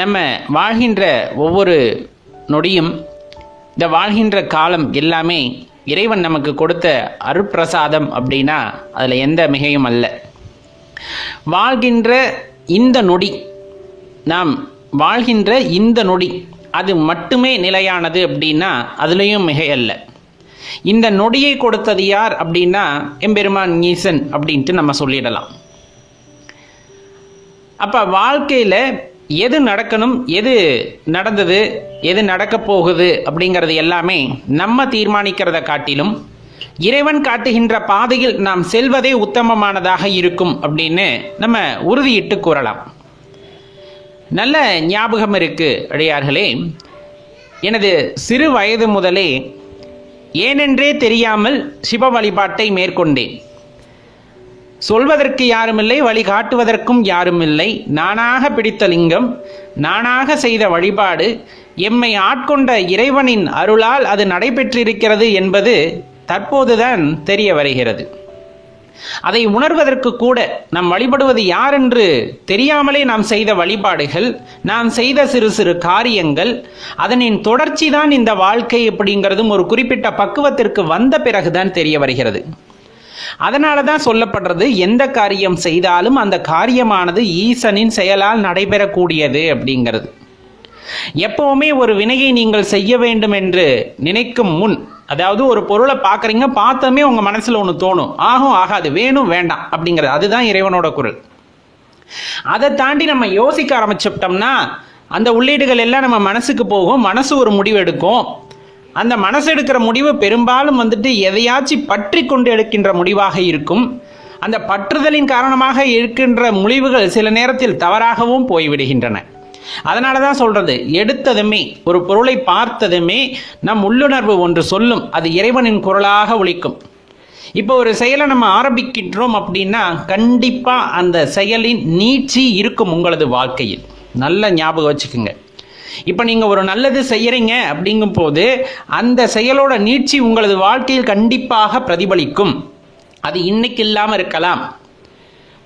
நம்ம வாழ்கின்ற ஒவ்வொரு நொடியும், இந்த வாழ்கின்ற காலம் எல்லாமே இறைவன் நமக்கு கொடுத்த அருட்பிரசாதம் அப்படின்னா அதில் எந்த மிகையும் அல்ல. வாழ்கின்ற இந்த நொடி, நாம் வாழ்கின்ற இந்த நொடி அது மட்டுமே நிலையானது அப்படின்னா அதுலேயும் மிகை அல்ல. இந்த நொடியை கொடுத்தது யார் அப்படின்னா எம்பெருமான் ஈசன் அப்படின்ட்டு நம்ம சொல்லிடலாம். அப்போ வாழ்க்கையில் எது நடக்கணும், எது நடந்தது, எது நடக்க போகுது அப்படிங்கிறது எல்லாமே நம்ம தீர்மானிக்கிறத காட்டிலும் இறைவன் காட்டுகின்ற பாதையில் நாம் செல்வதே உத்தமமானதாக இருக்கும் அப்படின்னு நம்ம உறுதியிட்டு கூறலாம். நல்ல ஞாபகம் இருக்கு அடியார்களே, எனது சிறு வயது முதலே ஏனென்றே தெரியாமல் சிவ வழிபாட்டை மேற்கொண்டேன். சொல்வதற்கு யாருமில்லை, வழிகாட்டுவதற்கும் யாருமில்லை. நானாக பிடித்த லிங்கம், நானாக செய்த வழிபாடு, எம்மை ஆட்கொண்ட இறைவனின் அருளால் அது நடைபெற்றிருக்கிறது என்பது தற்போதுதான் தெரிய வருகிறது. அதை உணர்வதற்கு கூட நாம் வழிபடுவது யார் என்று தெரியாமலே நாம் செய்த வழிபாடுகள், நாம் செய்த சிறு சிறு காரியங்கள், அதனின் தொடர்ச்சி தான் இந்த வாழ்க்கை அப்படிங்கிறதும் ஒரு குறிப்பிட்ட பக்குவத்திற்கு வந்த பிறகுதான் தெரிய வருகிறது. அதனால தான் சொல்லப்படுறது, எந்த காரியம் செய்தாலும் அந்த காரியமானது ஈசனின் செயலால் நடைபெறக்கூடியது அப்படிங்கிறது. எப்பவுமே ஒரு வினையை நீங்கள் செய்ய வேண்டும் என்று நினைக்கும் முன், அதாவது ஒரு பொருளை பார்க்குறீங்க, பார்த்தமே உங்கள் மனசில் ஒன்று தோணும், ஆகும் ஆகாது, வேணும் வேண்டாம் அப்படிங்கிறது. அதுதான் இறைவனோட குரல். அதை தாண்டி நம்ம யோசிக்க ஆரம்பிச்சிட்டோம்னா அந்த உள்ளீடுகள் எல்லாம் நம்ம மனசுக்கு போகும், மனசு ஒரு முடிவு எடுக்கும். அந்த மனசு எடுக்கிற முடிவு பெரும்பாலும் எதையாச்சும் பற்றி கொண்டு எடுக்கின்ற முடிவாக இருக்கும். அந்த பற்றுதலின் காரணமாக இருக்கின்ற முடிவுகள் சில நேரத்தில் தவறாகவும் போய்விடுகின்றன. அதனால தான் சொல்றது, எடுத்ததுமே ஒரு பொருளை பார்த்ததுமே நம் உள்ளுணர்வு ஒன்று சொல்லும், அது இறைவனின் குரலாக ஒலிக்கும். இப்போ ஒரு செயலை நம்ம ஆரம்பிக்கின்றோம் அப்படின்னா கண்டிப்பாக அந்த செயலின் நீட்சி இருக்கும் உங்களது வாழ்க்கையில். நல்ல ஞாபகம் வச்சுக்கோங்க. இப்போ நீங்கள் ஒரு நல்லது செய்யறீங்க அப்படிங்கும் போது அந்த செயலோட நீட்சி உங்களது வாழ்க்கையில் கண்டிப்பாக பிரதிபலிக்கும். அது இன்னைக்கு இல்லாமல் இருக்கலாம்,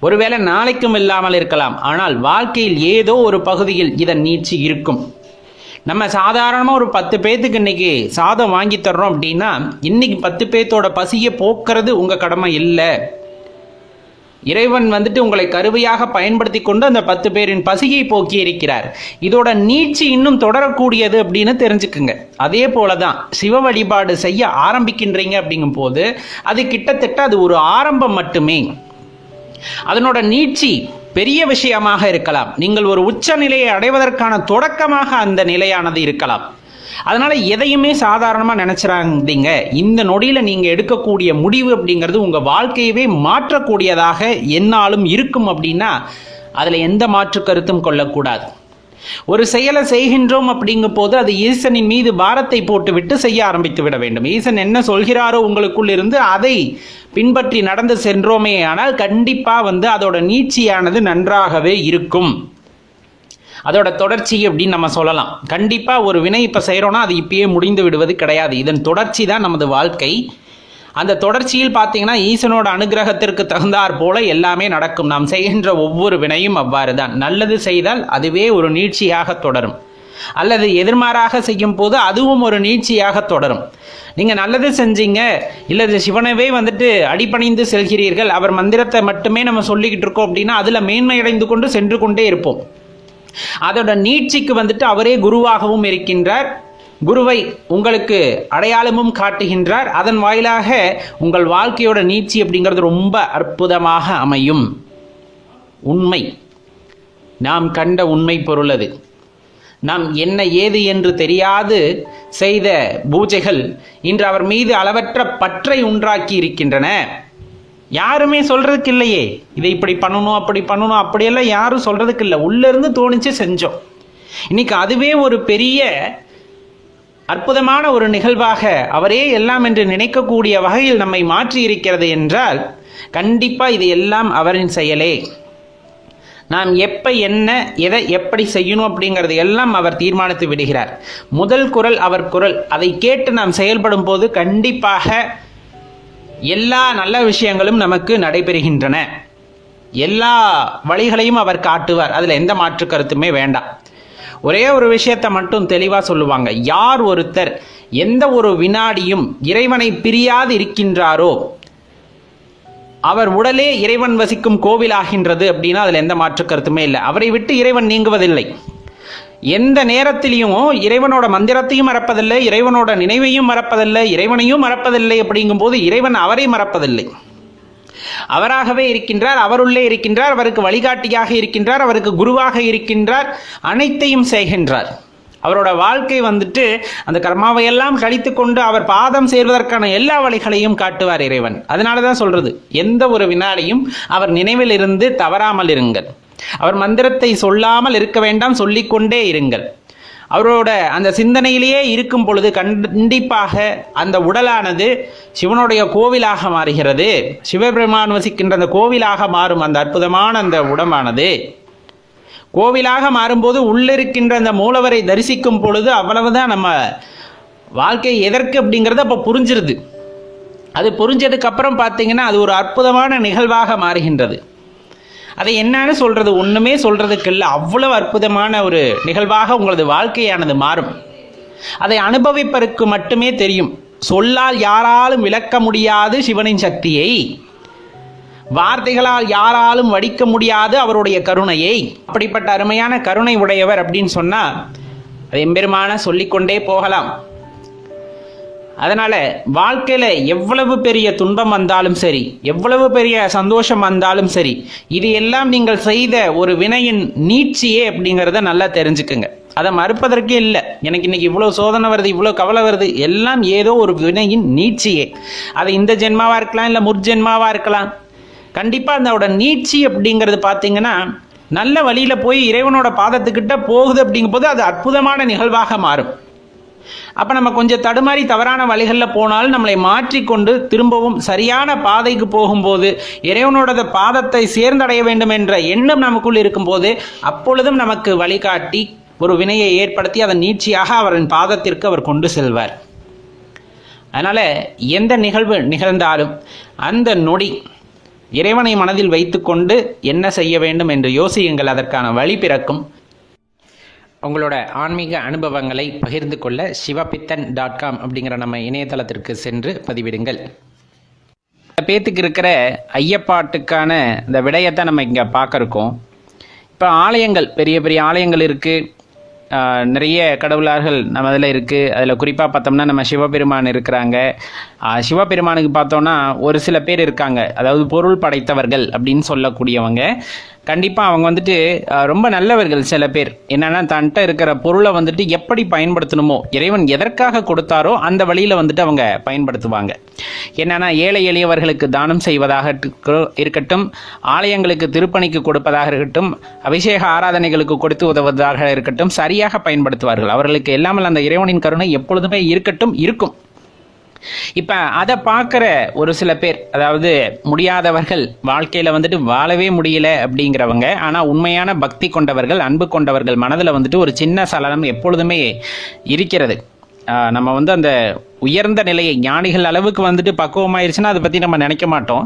ஒருவேளை நாளைக்கும் இல்லாமல் இருக்கலாம், ஆனால் வாழ்க்கையில் ஏதோ ஒரு பகுதியில் இதன் நீட்சி இருக்கும். நம்ம சாதாரணமாக ஒரு 10 பேத்துக்கு இன்னைக்கு சாதம் வாங்கி தர்றோம் அப்படின்னா இன்னைக்கு 10 பேத்தோட பசியை போக்குறது உங்கள் கடமை இல்லை. இறைவன் உங்களை கருவியாக பயன்படுத்தி கொண்டு அந்த 10 பேரின் பசியை போக்கி இருக்கிறார். இதோட நீட்சி இன்னும் தொடரக்கூடியது அப்படின்னு தெரிஞ்சுக்குங்க. அதே போலதான் சிவ வழிபாடு செய்ய ஆரம்பிக்கின்றீங்க அப்படிங்கும் போது அது கிட்டத்தட்ட அது ஒரு ஆரம்பம் மட்டுமே. அதனோட நீட்சி பெரிய விஷயமாக இருக்கலாம். நீங்கள் ஒரு உச்ச நிலையை அடைவதற்கான தொடக்கமாக அந்த நிலையானது இருக்கலாம். அதனால எதையுமே சாதாரணமாக நினைச்சிடாதீங்க. இந்த நொடியில் நீங்கள் எடுக்கக்கூடிய முடிவு அப்படிங்கிறது உங்கள் வாழ்க்கையவே மாற்றக்கூடியதாக என்னாலும் இருக்கும் அப்படின்னா அதில் எந்த மாற்று கருத்தும் கொள்ளக்கூடாது. ஒரு செயலை செய்கின்றோம் அப்படிங்கும் போது அது ஈசனின் மீது பாரத்தை போட்டுவிட்டு செய்ய ஆரம்பித்து விட வேண்டும். ஈசன் என்ன சொல்கிறாரோ உங்களுக்குள் இருந்து அதை பின்பற்றி நடந்து சென்றோமே ஆனால் கண்டிப்பாக அதோட நீட்சியானது நன்றாகவே இருக்கும். அதோட தொடர்ச்சி அப்படின்னு நம்ம சொல்லலாம். கண்டிப்பாக ஒரு வினை இப்போ செய்கிறோன்னா அது இப்பயே முடிந்து விடுவது கிடையாது. இதன் தொடர்ச்சி தான் நமது வாழ்க்கை. அந்த தொடர்ச்சியில் பார்த்தீங்கன்னா ஈசனோட அனுகிரகத்திற்கு தகுந்தாற் போல எல்லாமே நடக்கும். நாம் செய்கின்ற ஒவ்வொரு வினையும் அவ்வாறு தான். நல்லது செய்தால் அதுவே ஒரு நீட்சியாக தொடரும், அல்லது எதிர்மாறாக செய்யும் போது அதுவும் ஒரு நீட்சியாக தொடரும். நீங்கள் நல்லது செஞ்சீங்க, இல்லை சிவனவே அடிபணிந்து செல்கிறீர்கள், அவர் மந்திரத்தை மட்டுமே நம்ம சொல்லிக்கிட்டு இருக்கோம் அப்படின்னா அதில் மேன்மையடைந்து கொண்டு சென்று கொண்டே இருப்போம். அதோட நீட்சிக்கு அவரே குருவாகவும் இருக்கின்றார். குருவை உங்களுக்கு அடையாளமும் காட்டுகின்றார். அதன் வாயிலாக உங்கள் வாழ்க்கையோட நீட்சி அப்படிங்கிறது ரொம்ப அற்புதமாக அமையும். உண்மை, நாம் கண்ட உண்மை பொருள் அது. நாம் என்ன ஏது என்று தெரியாது செய்த பூஜைகள் இன்று அவர் மீது அளவற்ற பற்றை உண்டாக்கி இருக்கின்றன. யாருமே சொல்றதுக்கு இல்லையே, இதை இப்படி பண்ணணும் அப்படி பண்ணணும் அப்படியெல்லாம் யாரும் சொல்றதுக்கு இல்லை. உள்ளிருந்து தோணிச்சு செஞ்சோம். இன்னைக்கு அதுவே ஒரு பெரிய அற்புதமான ஒரு நிகழ்வாக அவரே எல்லாம் என்று நினைக்கக்கூடிய வகையில் நம்மை மாற்றி இருக்கிறது என்றால் கண்டிப்பா இது எல்லாம் அவரின் செயலே. நாம் எப்ப என்ன எதை எப்படி செய்யணும் அப்படிங்கிறது எல்லாம் அவர் தீர்மானித்து விடுகிறார். முதல் குரல் அவர் குரல். அதை கேட்டு நாம் செயல்படும் போது கண்டிப்பாக எல்லா நல்ல விஷயங்களும் நமக்கு நடைபெறுகின்றன. எல்லா வழிகளையும் அவர் காட்டுவார். அதில் எந்த மாற்று கருத்துமே வேண்டாம். ஒரே ஒரு விஷயத்தை மட்டும் தெளிவாக சொல்லுவாங்க. யார் ஒருத்தர் எந்த ஒரு வினாடியும் இறைவனை பிரியாது இருக்கின்றாரோ அவர் உடலே இறைவன் வசிக்கும் கோவிலாகின்றது அப்படின்னா அதில் எந்த மாற்று கருத்துமே இல்லை. அவரை விட்டு இறைவன் நீங்குவதில்லை. எந்த நேரத்திலையும் இறைவனோட மந்திரத்தையும் மறப்பதில்லை, இறைவனோட நினைவையும் மறப்பதில்லை, இறைவனையும் மறப்பதில்லை. அப்படிங்கும் போது இறைவன் அவரை மறப்பதில்லை. அவராகவே இருக்கின்றார், அவருள்ளே இருக்கின்றார், அவருக்கு வழிகாட்டியாக இருக்கின்றார், அவருக்கு குருவாக இருக்கின்றார், அனைத்தையும் செய்கின்றார். அவரோட வாழ்க்கை வந்துட்டு அந்த கர்மாவையெல்லாம் கழித்து கொண்டு அவர் பாதம் சேர்வதற்கான எல்லா வழிகளையும் காட்டுவார் இறைவன். அதனால தான் சொல்றது, எந்த ஒரு வினாடியும் அவர் நினைவில் இருந்து தவறாமல் இருங்கள். அவர் மந்திரத்தை சொல்லாமல் இருக்க வேண்டாம், சொல்லிக்கொண்டே இருங்கள். அவரோட அந்த சிந்தனையிலேயே இருக்கும் பொழுது கண்டிப்பாக அந்த உடலானது சிவனுடைய கோவிலாக மாறுகிறது. சிவபெருமான் வசிக்கின்ற அந்த கோவிலாக மாறும். அந்த அற்புதமான அந்த உடம்பானது கோவிலாக மாறும்போது உள்ளிருக்கின்ற அந்த மூலவரை தரிசிக்கும் பொழுது அவ்வளவுதான் நம்ம வாழ்க்கை எதற்கு அப்படிங்கிறது அப்போ புரிஞ்சிருது. அது புரிஞ்சதுக்கு அப்புறம் பார்த்தீங்கன்னா அது ஒரு அற்புதமான நிகழ்வாக மாறுகின்றது. அதை என்னன்னு சொல்றது, ஒண்ணுமே சொல்றதுக்கு இல்லை, அவ்வளவு அற்புதமான ஒரு நிகழ்வாக உங்களது வாழ்க்கையானது மாறும். அதை அனுபவிப்பதற்கு மட்டுமே தெரியும். சொல்லால் யாராலும் விளக்க முடியாது சிவனின் சக்தியை, வார்த்தைகளால் யாராலும் வடிக்க முடியாது அவருடைய கருணையை. அப்படிப்பட்ட அருமையான கருணை உடையவர் அப்படின்னு சொன்னா அது எம்பெருமான சொல்லிக்கொண்டே போகலாம். அதனால வாழ்க்கையில எவ்வளவு பெரிய துன்பம் வந்தாலும் சரி, எவ்வளவு பெரிய சந்தோஷம் வந்தாலும் சரி, இது எல்லாம் நீங்கள் செய்த ஒரு வினையின் நீட்சியே அப்படிங்கிறத நல்லா தெரிஞ்சுக்குங்க. அதை மறுப்பதற்கே இல்லை. எனக்கு இன்னைக்கு இவ்வளோ சோதனை வருது, இவ்வளோ கவலை வருது, எல்லாம் ஏதோ ஒரு வினையின் நீட்சியே. அது இந்த ஜென்மாவா இருக்கலாம், இல்லை முற்ஜென்மாவா இருக்கலாம். கண்டிப்பாக அதோட நீட்சி அப்படிங்கிறது பார்த்தீங்கன்னா நல்ல வழியில் போய் இறைவனோட பாதத்துக்கிட்ட போகுது. அப்படிங்கும் போது அது அற்புதமான நிகழ்வாக மாறும். அப்போ நம்ம கொஞ்சம் தடுமாறி தவறான வழிகளில் போனாலும் நம்மளை மாற்றிக்கொண்டு திரும்பவும் சரியான பாதைக்கு போகும்போது, இறைவனோட பாதத்தை சேர்ந்தடைய வேண்டும் என்ற எண்ணம் நமக்குள் இருக்கும்போது அப்பொழுதும் நமக்கு வழிகாட்டி ஒரு வினையை ஏற்படுத்தி அதன் நீட்சியாக அவரின் பாதத்திற்கு அவர் கொண்டு செல்வார். அதனால எந்த நிகழ்வு நிகழ்ந்தாலும் அந்த நொடி இறைவனை மனதில் வைத்துக்கொண்டு என்ன செய்ய வேண்டும் என்று யோசியுங்கள். அதற்கான வழி பிறக்கும். உங்களோட ஆன்மீக அனுபவங்களை பகிர்ந்து கொள்ள sivapitthan.com அப்படிங்கிற நம்ம இணையதளத்திற்கு சென்று பதிவிடுங்கள். பேத்துக்கு இருக்கிற ஐயப்பாட்டுக்கான இந்த விடயத்தை நம்ம இங்கே பார்க்க இருக்கோம். இப்போ ஆலயங்கள், பெரிய பெரிய ஆலயங்கள் இருக்குது, நிறைய கடவுளார்கள் நம்ம அதில் இருக்குது. அதில் குறிப்பாக பார்த்தோம்னா நம்ம சிவபெருமான் இருக்கிறாங்க. சிவபெருமானுக்கு பார்த்தோன்னா ஒரு சில பேர் இருக்காங்க, அதாவது பொருள் படைத்தவர்கள் அப்படின்னு சொல்லக்கூடியவங்க. கண்டிப்பாக அவங்க வந்துட்டு ரொம்ப நல்லவர்கள். சில பேர் என்னென்னா தன்கிட்ட இருக்கிற பொருளை வந்துட்டு எப்படி பயன்படுத்தணுமோ, இறைவன் எதற்காக கொடுத்தாரோ அந்த வழியில் வந்துட்டு அவங்க பயன்படுத்துவாங்க. என்னென்னா ஏழை எளியவர்களுக்கு தானம் செய்வதாக இருக்கட்டும், ஆலயங்களுக்கு திருப்பணிக்கு கொடுப்பதாக இருக்கட்டும், அபிஷேக ஆராதனைகளுக்கு கொடுத்து உதவுவதாக இருக்கட்டும், சரியாக பயன்படுத்துவார்கள். அவர்களுக்கு எல்லாமல் அந்த இறைவனின் கருணை எப்பொழுதுமே இருக்கட்டும், இருக்கும். இப்போ அதை பார்க்குற ஒரு சில பேர், அதாவது முடியாதவர்கள், வாழ்க்கையில் வந்துட்டு வாழவே முடியல அப்படிங்கிறவங்க, ஆனால் உண்மையான பக்தி கொண்டவர்கள், அன்பு கொண்டவர்கள் மனதில் வந்துட்டு ஒரு சின்ன சலனம் எப்பொழுதுமே இருக்கிறது. நம்ம வந்து அந்த உயர்ந்த நிலையை ஞானிகள் அளவுக்கு வந்துட்டு பக்குவமாயிருச்சுன்னா அதை பற்றி நம்ம நினைக்க மாட்டோம்.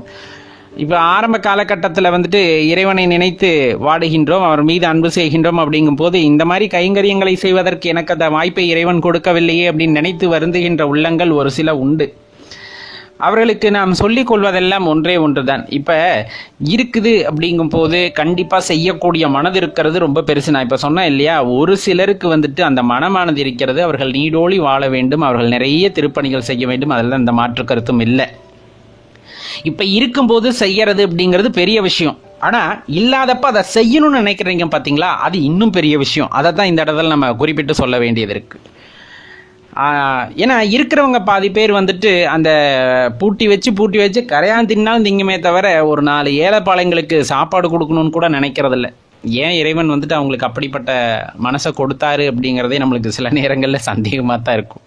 இப்போ ஆரம்ப காலகட்டத்தில் வந்துட்டு இறைவனை நினைத்து வாடுகின்றோம், அவர் மீது அன்பு செய்கின்றோம். அப்படிங்கும் போது இந்த மாதிரி கைங்கரியங்களை செய்வதற்கு எனக்கு அந்த வாய்ப்பை இறைவன் கொடுக்கவில்லையே அப்படின்னு நினைத்து வருந்துகின்ற உள்ளங்கள் ஒரு சில உண்டு. அவர்களுக்கு நாம் சொல்லிக் கொள்வதெல்லாம் ஒன்றே ஒன்று தான். இப்போ இருக்குது அப்படிங்கும் போது கண்டிப்பாக செய்யக்கூடிய மனது இருக்கிறது ரொம்ப பெருசு. நான் இப்போ சொன்னேன் இல்லையா, ஒரு சிலருக்கு வந்துட்டு அந்த மனமானது இருக்கிறது. அவர்கள் நீடோழி வாழ வேண்டும், அவர்கள் நிறைய திருப்பணிகள் செய்ய வேண்டும், அதில் அந்த மாற்று கருத்தும் இல்லை. இப்போ இருக்கும்போது செய்யறது அப்படிங்கிறது பெரிய விஷயம். ஆனால் இல்லாதப்ப அதை செய்யணும்னு நினைக்கிறீங்க பார்த்தீங்களா, அது இன்னும் பெரிய விஷயம். அதை தான் இந்த இடத்துல நம்ம குறிப்பிட்டு சொல்ல வேண்டியது இருக்குது. ஏன்னா இருக்கிறவங்க பாதி பேர் வந்துட்டு அந்த பூட்டி வச்சு கரையான் தின்னாலும் திங்குமே தவிர ஒரு 4 ஏழைப்பாளையங்களுக்கு சாப்பாடு கொடுக்கணும்னு கூட நினைக்கிறதில்ல. ஏன் இறைவன் வந்துட்டு அவங்களுக்கு அப்படிப்பட்ட மனசை கொடுத்தாரு அப்படிங்கிறதே நம்மளுக்கு சில நேரங்களில் சந்தேகமாக தான் இருக்கும்.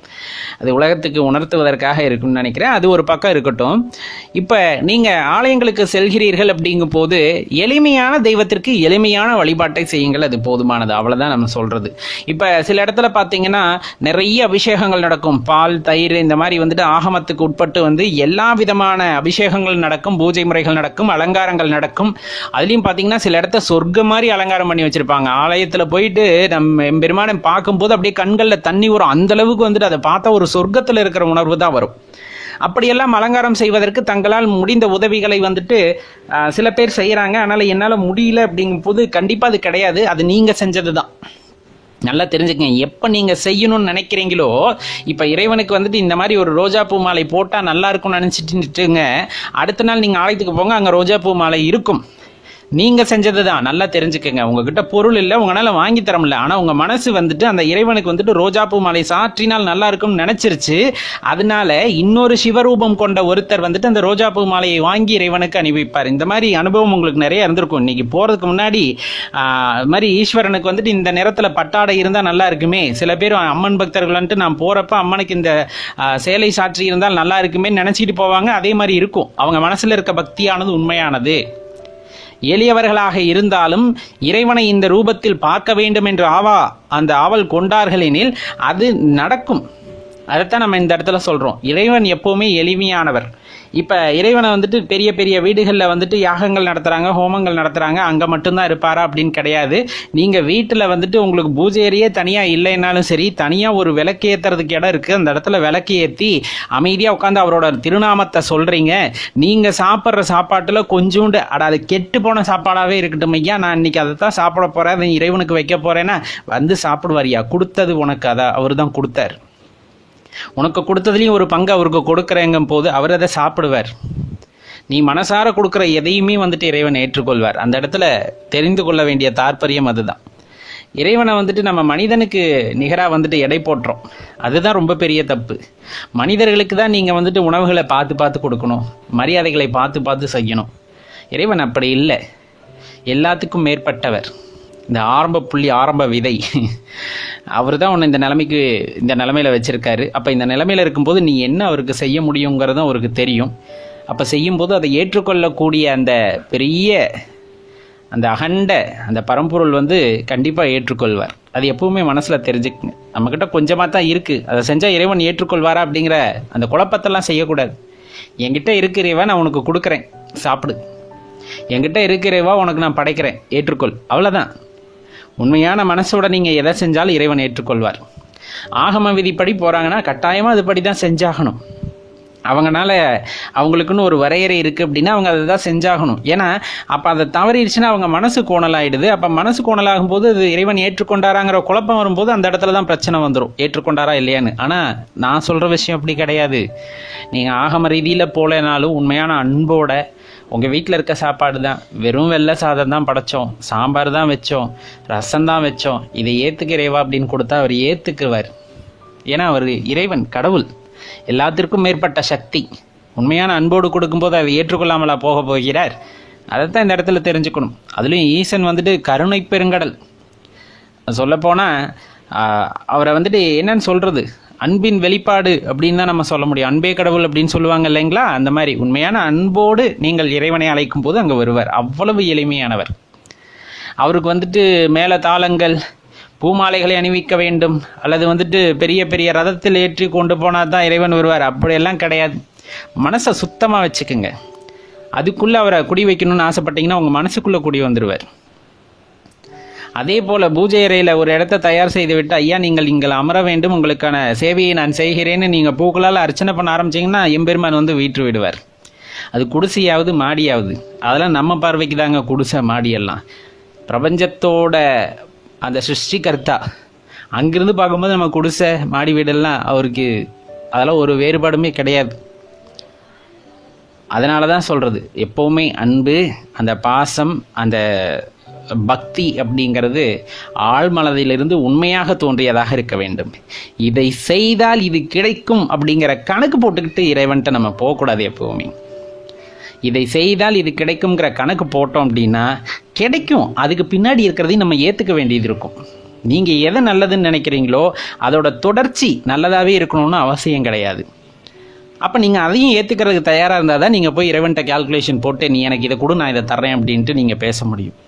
அது உலகத்துக்கு உணர்த்துவதற்காக இருக்குன்னு நினைக்கிறேன். அது ஒரு பக்கம் இருக்கட்டும். இப்போ நீங்கள் ஆலயங்களுக்கு செல்கிறீர்கள் அப்படிங்கும் போது எளிமையான தெய்வத்திற்கு எளிமையான வழிபாட்டை செய்யுங்கள், அது போதுமானது. அவ்வளோதான் நம்ம சொல்கிறது. இப்போ சில இடத்துல பார்த்தீங்கன்னா நிறைய அபிஷேகங்கள் நடக்கும், பால் தயிர் இந்த மாதிரி வந்துட்டு ஆகமத்துக்கு உட்பட்டு வந்து எல்லா விதமான அபிஷேகங்கள் நடக்கும், பூஜை முறைகள் நடக்கும், அலங்காரங்கள் நடக்கும். அதுலேயும் பார்த்தீங்கன்னா சில இடத்த சொர்க்கம் மாதிரி மாதிரி அலங்காரம் பண்ணி வச்சிருப்பாங்க. ஆலயத்தில் போயிட்டு நம்ம எம்பெருமானை பார்க்கும்போது அப்படியே கண்களில் தண்ணி வரும். அந்த அளவுக்கு வந்துட்டு அதை பார்த்தா ஒரு சொர்க்கத்தில் இருக்கிற உணர்வு தான் வரும். அப்படியெல்லாம் அலங்காரம் செய்வதற்கு தங்களால் முடிந்த உதவிகளை வந்துட்டு சில பேர் செய்கிறாங்க. அதனால் என்னால் முடியல அப்படிங்கும்போது கண்டிப்பாக அது கிடையாது, அது நீங்கள் செஞ்சது தான். நல்லா தெரிஞ்சுக்கங்க, எப்போ நீங்கள் செய்யணும்னு நினைக்கிறீங்களோ, இப்போ இறைவனுக்கு வந்துட்டு இந்த மாதிரி ஒரு ரோஜா பூ மாலை போட்டால் நல்லா இருக்கும்னு நினச்சிட்டுங்க, அடுத்த நாள் நீங்கள் ஆலயத்துக்கு போங்க, அங்கே ரோஜா பூ மாலை இருக்கும். நீங்கள் செஞ்சது தான். நல்லா தெரிஞ்சுக்கங்க, உங்ககிட்ட பொருள் இல்லை, உங்களால் வாங்கி தர முடியல, ஆனால் உங்கள் மனசு வந்துட்டு அந்த இறைவனுக்கு வந்துட்டு ரோஜாப்பூ மாலை சாற்றினால் நல்லா இருக்கும்னு நினச்சிருச்சு. அதனால இன்னொரு சிவரூபம் கொண்ட ஒருத்தர் வந்துட்டு அந்த ரோஜாப்பூ மாலையை வாங்கி இறைவனுக்கு அணிவிப்பார். இந்த மாதிரி அனுபவம் உங்களுக்கு நிறைய இருந்திருக்கும். இன்னைக்கு போகிறதுக்கு முன்னாடி இது மாதிரி ஈஸ்வரனுக்கு வந்துட்டு இந்த நேரத்தில் பட்டாடை இருந்தால் நல்லா இருக்குமே, சில பேர் அம்மன் பக்தர்கள் வந்துட்டு நான் போகிறப்ப அம்மனுக்கு இந்த சேலை சாற்றி இருந்தால் நல்லா இருக்குமே நினச்சிட்டு போவாங்க. அதே மாதிரி இருக்கும். அவங்க மனசில் இருக்க பக்தியானது உண்மையானது. எளியவர்களாக இருந்தாலும் இறைவனை இந்த ரூபத்தில் பார்க்க வேண்டும் என்று அந்த ஆவல் கொண்டார்களெனில் அது நடக்கும். அதைத்தான் நம்ம இந்த இடத்துல சொல்கிறோம். இறைவன் எப்போவுமே எளிமையானவர். இப்போ இறைவனை வந்துட்டு பெரிய பெரிய வீடுகளில் வந்துட்டு யாகங்கள் நடத்துகிறாங்க, ஹோமங்கள் நடத்துகிறாங்க, அங்கே மட்டும்தான் இருப்பாரா அப்படின்னு கிடையாது. நீங்கள் வீட்டில் வந்துட்டு உங்களுக்கு பூஜையறையே தனியாக இல்லைன்னாலும் சரி, தனியாக ஒரு விளக்கு ஏற்றுறதுக்கு இடம் இருக்குது. அந்த இடத்துல விளக்கு ஏற்றி அமைதியாக உட்காந்து அவரோட திருநாமத்தை சொல்கிறீங்க. நீங்கள் சாப்பிட்ற சாப்பாட்டில் கொஞ்சோண்டு அது கெட்டு போன சாப்பாடாகவே இருக்கட்டும், ஐயா நான் இன்னைக்கு அதை தான் சாப்பிட போகிறேன், அதை இறைவனுக்கு வைக்க போகிறேன்னா வந்து சாப்பிடுவாரியா. கொடுத்தது உனக்கு, அதை அவர் தான் கொடுத்தார். உனக்கு கொடுத்ததுலேயும் ஒரு பங்கு அவருக்கு கொடுக்குறேங்கும் போது அவர் அதை சாப்பிடுவார். நீ மனசார கொடுக்குற எதையுமே வந்துட்டு இறைவன் ஏற்றுக்கொள்வார். அந்த இடத்துல தெரிந்து கொள்ள வேண்டிய தாற்பயம் அதுதான். இறைவனை வந்துட்டு நம்ம மனிதனுக்கு நிகராக வந்துட்டு எடை போட்டுறோம். அதுதான் ரொம்ப பெரிய தப்பு. மனிதர்களுக்கு தான் நீங்கள் வந்துட்டு உணவுகளை பார்த்து பார்த்து கொடுக்கணும், மரியாதைகளை பார்த்து பார்த்து செய்யணும். இறைவன் அப்படி இல்லை, எல்லாத்துக்கும் மேற்பட்டவர். இந்த ஆரம்ப புள்ளி, ஆரம்ப விதை அவர் தான் உன்னை இந்த நிலைமையில் வச்சுருக்காரு. அப்போ இந்த நிலைமையில் இருக்கும்போது நீ என்ன அவருக்கு செய்ய முடியுங்கிறதும் அவருக்கு தெரியும். அப்போ செய்யும்போது அதை ஏற்றுக்கொள்ளக்கூடிய அந்த பெரிய அந்த அகண்ட அந்த பரம்பொருள் வந்து கண்டிப்பாக ஏற்றுக்கொள்வார். அது எப்பவுமே மனசில் தெரிஞ்சுக்குங்க. நம்மக்கிட்ட கொஞ்சமாக தான் இருக்குது, அதை செஞ்சால் இறைவன் ஏற்றுக்கொள்வாரா அப்படிங்கிற அந்த குழப்பத்தெல்லாம் செய்யக்கூடாது. என்கிட்ட இருக்கிறவா நான் உனக்கு கொடுக்குறேன், சாப்பிடு. என்கிட்ட இருக்கிறவா உனக்கு நான் படைக்கிறேன், ஏற்றுக்கொள். அவ்வளோதான். உண்மையான மனசோட நீங்கள் எதை செஞ்சாலும் இறைவன் ஏற்றுக்கொள்வார். ஆகம விதிப்படி போகிறாங்கன்னா கட்டாயமாக அதுபடி தான் செஞ்சாகணும். அவங்களுக்குன்னு ஒரு வரையறை இருக்குது அப்படின்னா அவங்க அதை தான் செஞ்சாகணும். ஏன்னா அப்போ அதை தவறிடுச்சுன்னா அவங்க மனசு கோணலாகிடுது. அப்போ மனசு கோணலாகும் போது அது இறைவன் ஏற்றுக்கொண்டாராங்கிற குழப்பம் வரும்போது அந்த இடத்துல தான் பிரச்சனை வந்துடும், ஏற்றுக்கொண்டாரா இல்லையான்னு. ஆனால் நான் சொல்கிற விஷயம் அப்படி கிடையாது. நீங்கள் ஆகம ரீதியில் போகலனாலும் உண்மையான அன்போட உங்கள் வீட்டில் இருக்க சாப்பாடு தான், வெறும் வெள்ளை சாதம் தான் படைச்சோம், சாம்பார் தான் வச்சோம், ரசம் தான் வச்சோம், இதை ஏற்றுக்கிறேவா அப்படின்னு கொடுத்தா அவர் ஏற்றுக்குவார். ஏன்னா அவர் இறைவன், கடவுள், எல்லாத்திற்கும் மேற்பட்ட சக்தி. உண்மையான அன்போடு கொடுக்கும்போது அதை ஏற்றுக்கொள்ளாமலா போக போகிறார்? அதைத்தான் இந்த இடத்துல தெரிஞ்சுக்கணும். அதுலேயும் ஈசன் வந்துட்டு கருணை பெருங்கடல். சொல்லப்போனால் அவரை வந்துட்டு என்னன்னு சொல்கிறது, அன்பின் வெளிப்பாடு அப்படின்னு தான் நம்ம சொல்ல முடியும். அன்பே கடவுள் அப்படின்னு சொல்லுவாங்க இல்லைங்களா? அந்த மாதிரி உண்மையான அன்போடு நீங்கள் இறைவனை அழைக்கும் போது அங்கே வருவார். அவ்வளவு எளிமையானவர். அவருக்கு வந்துட்டு மேலே தாளங்கள், பூமாலைகளை அணிவிக்க வேண்டும், அல்லது வந்துட்டு பெரிய பெரிய ரதத்தில் ஏற்றி கொண்டு போனால் தான் இறைவன் வருவார், அப்படியெல்லாம் கிடையாது. மனசை சுத்தமாக வச்சுக்குங்க. அதுக்குள்ளே அவரை குடி வைக்கணும்னு ஆசைப்பட்டீங்கன்னா உங்கள் மனசுக்குள்ளே குடி வந்துடுவார். அதே போல் பூஜை அறையில் ஒரு இடத்த தயார் செய்து விட்டு, ஐயா நீங்கள் இங்கே அமர வேண்டும், உங்களுக்கான சேவையை நான் செய்கிறேன்னு நீங்கள் பூக்களால் அர்ச்சனை பண்ண ஆரம்பிச்சிங்கன்னா எம்பெருமான் வந்து வீட்டு விடுவார். அது குடிசையாவது மாடியாவது, அதெல்லாம் நம்ம பார்வைக்கு தாங்க குடிசை மாடியெல்லாம். பிரபஞ்சத்தோட அந்த சிருஷ்டிகர்த்தா, அங்கிருந்து பார்க்கும்போது நம்ம குடிசை மாடி வீடெல்லாம் அவருக்கு அதெல்லாம் ஒரு வேறுபாடுமே கிடையாது. அதனால தான் சொல்கிறது, எப்போவுமே அன்பு, அந்த பாசம், அந்த பக்தி அப்படிங்கிறது ஆழ்மனதிலிருந்து உண்மையாக தோன்றியதாக இருக்க வேண்டும். இதை செய்தால் இது கிடைக்கும் அப்படிங்கிற கணக்கு போட்டுக்கிட்டு இறைவன்ட்ட நம்ம போகக்கூடாது. எப்போவுமே இதை செய்தால் இது கிடைக்குங்கிற கணக்கு போட்டோம் அப்படின்னா கிடைக்கும். அதுக்கு பின்னாடி இருக்கிறதையும் நம்ம ஏற்றுக்க வேண்டியது இருக்கும். நீங்கள் எதை நல்லதுன்னு நினைக்கிறீங்களோ அதோட தொடர்ச்சி நல்லதாகவே இருக்கணும்னு அவசியம் கிடையாது. அப்போ நீங்கள் அதையும் ஏற்றுக்கிறதுக்கு தயாராக இருந்தால் தான் நீங்கள் போய் இறைவன்ட்ட கால்குலேஷன் போட்டு நீ எனக்கு இதை கொடு, நான் இதை தர்றேன் அப்படின்ட்டு நீங்கள் பேச முடியும்.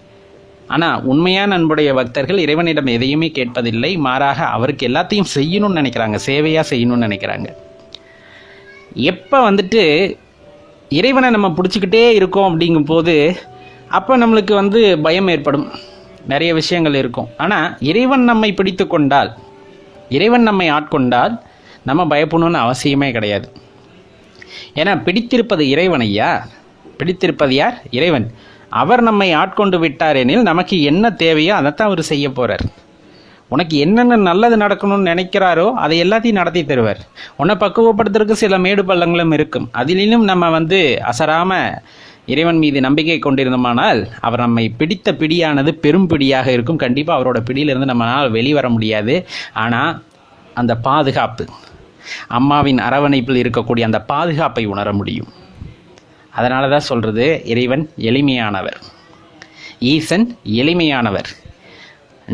ஆனால் உண்மையான அன்புடைய பக்தர்கள் இறைவனிடம் எதையுமே கேட்பதில்லை, மாறாக அவருக்கு எல்லாத்தையும் செய்யணும்னு நினைக்கிறாங்க, சேவையாக செய்யணும்னு நினைக்கிறாங்க. எப்போ வந்துட்டு இறைவனை நம்ம பிடிச்சிக்கிட்டே இருக்கோம் அப்படிங்கும் போது அப்போ நம்மளுக்கு பயம் ஏற்படும். நிறைய விஷயங்கள் இருக்கும். ஆனால் இறைவன் நம்மை பிடித்து கொண்டால், இறைவன் நம்மை ஆட்கொண்டால் நம்ம பயப்படணும்னு அவசியமே கிடையாது. ஏன்னா பிடித்திருப்பது இறைவன் ஐயா, பிடித்திருப்பது யார்? இறைவன். அவர் நம்மை ஆட்கொண்டு விட்டார் எனில் நமக்கு என்ன தேவையோ அதைத்தான் அவர் செய்ய போகிறார். உனக்கு என்னென்ன நல்லது நடக்கணும்னு நினைக்கிறாரோ அதை எல்லாத்தையும் நடத்தி தருவார். உன்னை பக்குவப்படுத்துறதுக்கு சில மேடு பள்ளங்களும் இருக்கும். அதிலும் நம்ம அசராமல் இறைவன் மீது நம்பிக்கை கொண்டிருந்தோமானால் அவர் நம்மை பிடித்த பிடியானது பெரும் பிடியாக இருக்கும். கண்டிப்பாக அவரோட பிடியிலிருந்து நம்மளால் வெளிவர முடியாது. ஆனால் அந்த பாதுகாப்பு, அம்மாவின் அரவணைப்பில் இருக்கக்கூடிய அந்த பாதுகாப்பை உணர முடியும். அதனால தான் சொல்கிறது, இறைவன் எளிமையானவர், ஈசன் எளிமையானவர்.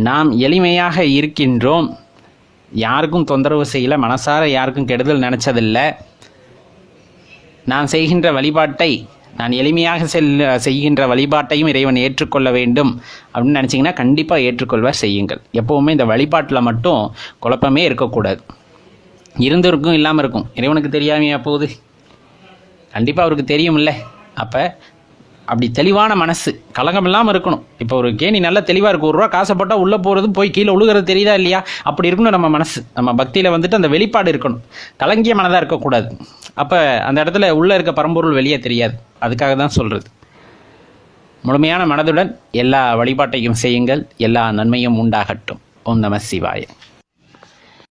நாம் எளிமையாக இருக்கின்றோம், யாருக்கும் தொந்தரவு செய்யலை, மனசார யாருக்கும் கெடுதல் நினச்சதில்லை. நான் செய்கின்ற வழிபாட்டை, நான் எளிமையாக செய்கின்ற வழிபாட்டையும் இறைவன் ஏற்றுக்கொள்ள வேண்டும் அப்படின்னு நினச்சிங்கன்னா கண்டிப்பாக ஏற்றுக்கொள்வார். செய்யுங்கள். எப்போவுமே இந்த வழிபாட்டில் மட்டும் குழப்பமே இருக்கக்கூடாது. இருந்திருக்கும், இல்லாமல் இருக்கும். இறைவனுக்கு தெரியாமையா போகுது? கண்டிப்பாக அவருக்கு தெரியும்ல. அப்போ அப்படி தெளிவான மனசு, கலங்கம் இல்லாமல் இருக்கணும். இப்போ ஒரு கேணி நல்லா தெளிவாக இருக்கும், 1 ரூபா காசை போட்டால் உள்ளே போகிறது போய் கீழே உழுகிறது தெரியுதா இல்லையா? அப்படி இருக்கணும் நம்ம மனசு. நம்ம பக்தியில் அந்த வெளிப்பாடு இருக்கணும், கலங்கிய மனதாக இருக்கக்கூடாது. அப்போ அந்த இடத்துல உள்ளே இருக்க பரம்பொருள் வெளியே தெரியாது. அதுக்காக தான் சொல்கிறது, முழுமையான மனதுடன் எல்லா வழிபாட்டையும் செய்யுங்கள், எல்லா நன்மையும் உண்டாகட்டும். ஓம் நம சிவாய.